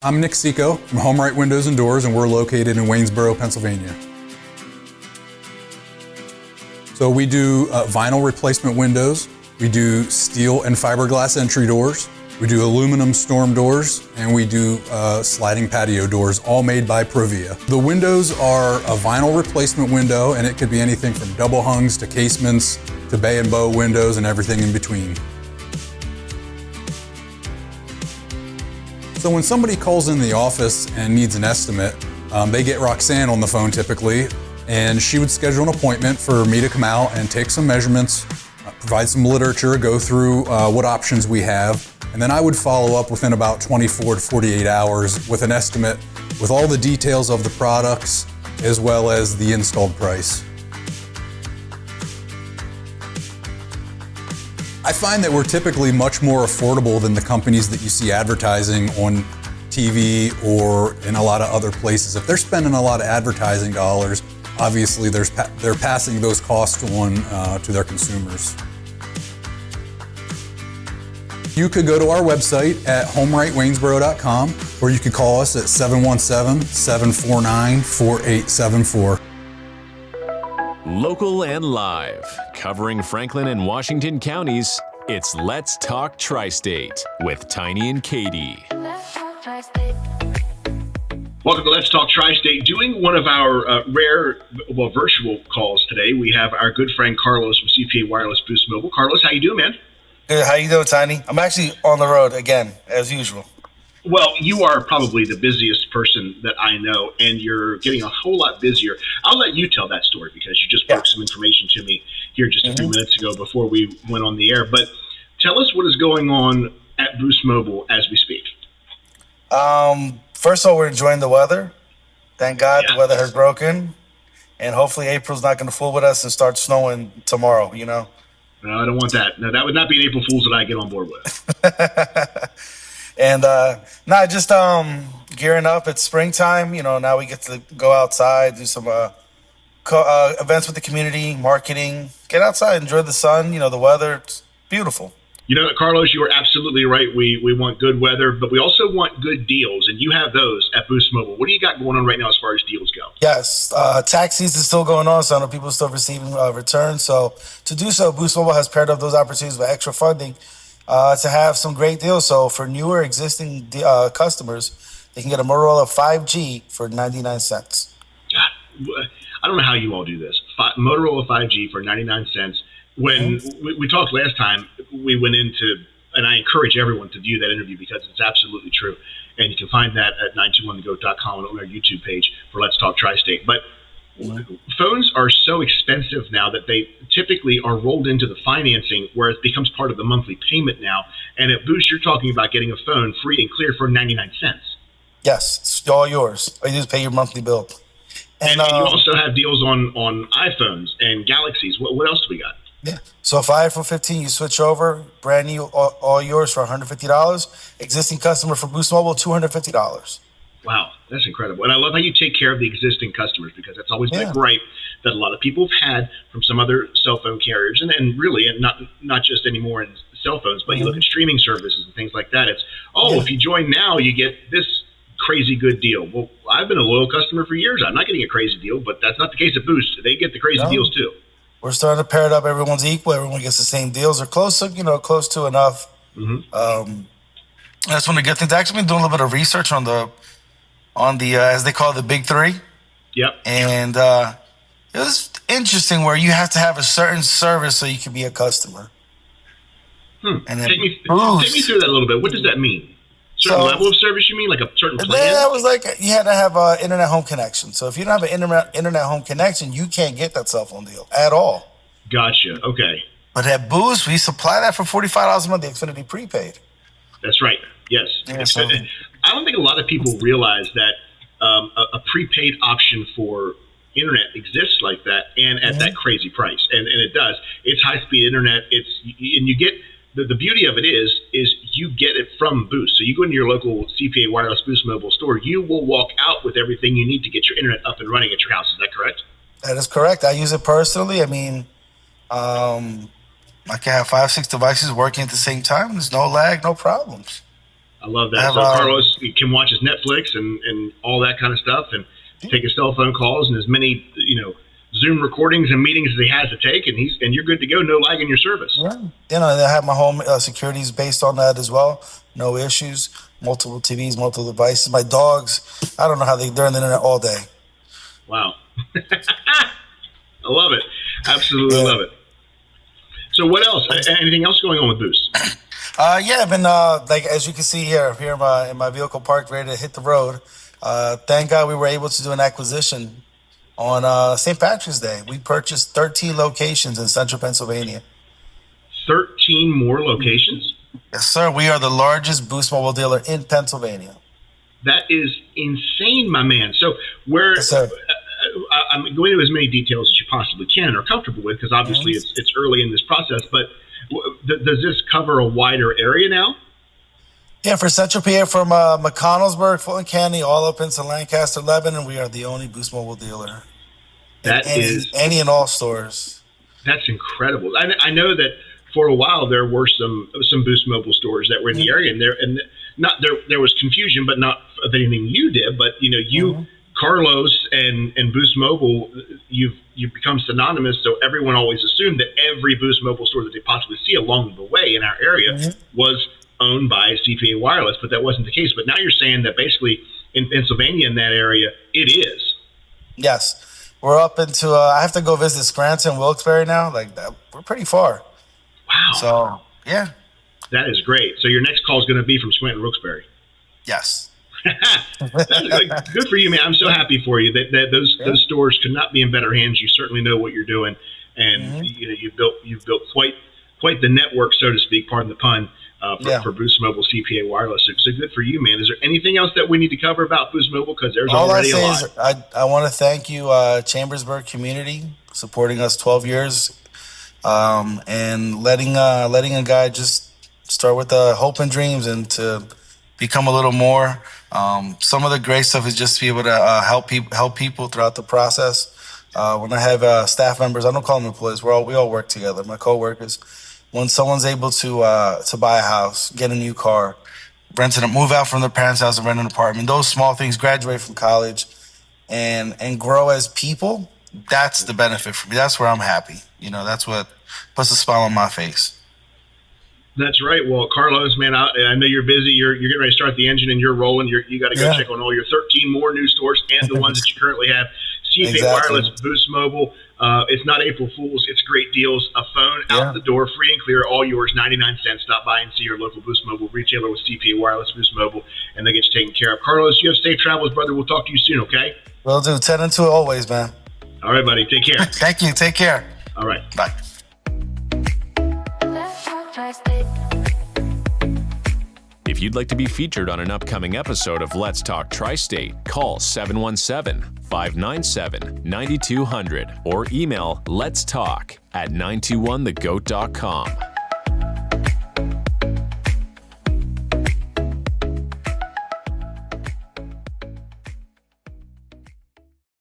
I'm Nick Seco from Home Right Windows and Doors, and we're located in Waynesboro, Pennsylvania. So we do vinyl replacement windows, we do steel and fiberglass entry doors, we do aluminum storm doors, and we do sliding patio doors, all made by Provia. The windows are a vinyl replacement window, and it could be anything from double hungs to casements to bay and bow windows and everything in between. So when somebody calls in the office and needs an estimate, they get Roxanne on the phone typically, and she would schedule an appointment for me to come out and take some measurements, provide some literature, go through what options we have, and then I would follow up within about 24 to 48 hours with an estimate with all the details of the products as well as the installed price. I find that we're typically much more affordable than the companies that you see advertising on TV or in a lot of other places. If they're spending a lot of advertising dollars, obviously they're passing those costs on to their consumers. You could go to our website at homerightwaynesboro.com, or you could call us at 717-749-4874. Local and live, covering Franklin and Washington counties, it's Let's Talk TriState with Tiny and Katie. Welcome to Let's Talk TriState. Doing one of our rare, virtual calls today, we have our good friend Carlos from CPA Wireless Boost Mobile. Carlos, how you doing, man? Good. How you doing, Tiny? I'm actually on the road again, as usual. Well, you are probably the busiest person that I know, and you're getting a whole lot busier. I'll let you tell that story because you just broke some information to me here just a few minutes ago before we went on the air. But tell us what is going on at Boost Mobile as we speak. First of all, we're enjoying the weather. Thank God the weather has broken, and hopefully April's not going to fool with us and start snowing tomorrow, you know? No, I don't want that. No, that would not be an April Fool's that I get on board with. And just gearing up. It's springtime. You know, now we get to go outside, do some events with the community, marketing, get outside, enjoy the sun, you know, the weather. It's beautiful. You know, Carlos, you are absolutely right. We want good weather, but we also want good deals, and you have those at Boost Mobile. What do you got going on right now as far as deals go? Yes, tax season is still going on, so I know people are still receiving returns. So to do so, Boost Mobile has paired up those opportunities with extra funding to have some great deals. So for newer existing customers, they can get a Motorola 5G for 99 cents. God, I don't know how you all do this. Motorola 5G for 99 cents. When we talked last time, we went into, and I encourage everyone to view that interview because it's absolutely true. And you can find that at 921thegoat.com and on our YouTube page for Let's Talk TriState. But phones are so expensive now that they typically are rolled into the financing where it becomes part of the monthly payment now. And at Boost, you're talking about getting a phone free and clear for 99 cents. Yes, it's all yours. All you do is pay your monthly bill. And you also have deals on iPhones and Galaxies. What else do we got? Yeah. So if iPhone 15, you switch over, brand new, all yours for $150. Existing customer for Boost Mobile, $250. Wow, that's incredible. And I love how you take care of the existing customers because that's always been a gripe that a lot of people have had from some other cell phone carriers. And really, and not just anymore in cell phones, but you look at streaming services and things like that. It's, if you join now, you get this crazy good deal. Well, I've been a loyal customer for years. I'm not getting a crazy deal, but that's not the case at Boost. They get the crazy deals too. We're starting to pair it up. Everyone's equal. Everyone gets the same deals or close to enough. That's one of the good things. I actually been doing a little bit of research on the as they call it, the big three. Yep. And it was interesting where you have to have a certain service so you can be a customer. And then take me through that a little bit. What does that mean? Certain level of service, you mean? Like a certain plan? That was like you had to have an internet home connection. So if you don't have an internet home connection, you can't get that cell phone deal at all. Gotcha. Okay. But at Boost, we supply that for $45 a month, the Xfinity prepaid. That's right. Yes. Yeah, I don't think a lot of people realize that a prepaid option for internet exists like that and at that crazy price. And it does. It's high-speed internet. And you get the beauty of it is you get it from Boost. So you go into your local CPA Wireless Boost Mobile store, you will walk out with everything you need to get your internet up and running at your house. Is that correct? That is correct. I use it personally. I mean, I can have 5-6 devices working at the same time. There's no lag, no problems. I love I that. have, So Carlos can watch his Netflix and all that kind of stuff, and take his cell phone calls and as many Zoom recordings and meetings as he has to take, and you're good to go. No lag in your service. yeah. I have my home securities based on that as well. No issues. Multiple TVs, multiple devices. My dogs, I don't know how they're on the internet all day. Wow. I love it. Absolutely love it. So what else? Anything else going on with Boost? I've been like as you can see here in my vehicle parked ready to hit the road. Thank God we were able to do an acquisition on St. Patrick's Day. We purchased 13 locations in central Pennsylvania. 13 more locations? Yes, sir. We are the largest Boost Mobile dealer in Pennsylvania. That is insane, my man. So where Yes, sir. I'm going into as many details as you possibly can and are comfortable with, because obviously it's early in this process, but does this cover a wider area now? Yeah, for Central PA from McConnellsburg, Fulton County, all up into Lancaster, Lebanon, we are the only Boost Mobile dealer. That in is any and all stores. That's incredible. I know that for a while there were some Boost Mobile stores that were in the area, and there was confusion, but not of anything you did. But Carlos and Boost Mobile, you've become synonymous. So everyone always assumed that every Boost Mobile store that they possibly see along the way in our area was owned by CPA Wireless, but that wasn't the case. But now you're saying that basically in Pennsylvania, in that area, it is. Yes, we're up into. I have to go visit Scranton, Wilkes-Barre now. Like that, we're pretty far. Wow. So yeah. That is great. So your next call is going to be from Scranton, Wilkes-Barre. Yes. That's good for you, man. I'm so happy for you that those stores could not be in better hands. You certainly know what you're doing, and you've built quite the network, so to speak. Pardon the pun. For Boost Mobile CPA Wireless. So good for you, man. Is there anything else that we need to cover about Boost Mobile? Because there's already a lot. All I say is I want to thank you, Chambersburg community, supporting us 12 years, and letting a guy just start with hope and dreams and to become a little more. Some of the great stuff is just to be able to help people throughout the process. When I have staff members, I don't call them employees. We all work together. My coworkers. When someone's able to buy a house, get a new car, move out from their parents' house and rent an apartment, those small things, graduate from college, and grow as people, that's the benefit for me. That's where I'm happy. That's what puts a smile on my face. That's right. Well, Carlos, man, I know you're busy. You're getting ready to start the engine and you're rolling. You got to go check on all your 13 more new stores and the ones that you currently have. CPA Wireless, Boost Mobile. It's not April Fool's. It's great deals. A phone out the door, free and clear, all yours, 99 cents. Stop by and see your local Boost Mobile retailer with CPA Wireless, Boost Mobile, and they get you taken care of. Carlos, you have safe travels, brother. We'll talk to you soon, okay? Will do. 10 and 2 always, man. All right, buddy. Take care. Thank you. Take care. All right. Bye. If you'd like to be featured on an upcoming episode of Let's Talk Tri-State, call 717-597-9200 or email letstalk@921thegoat.com.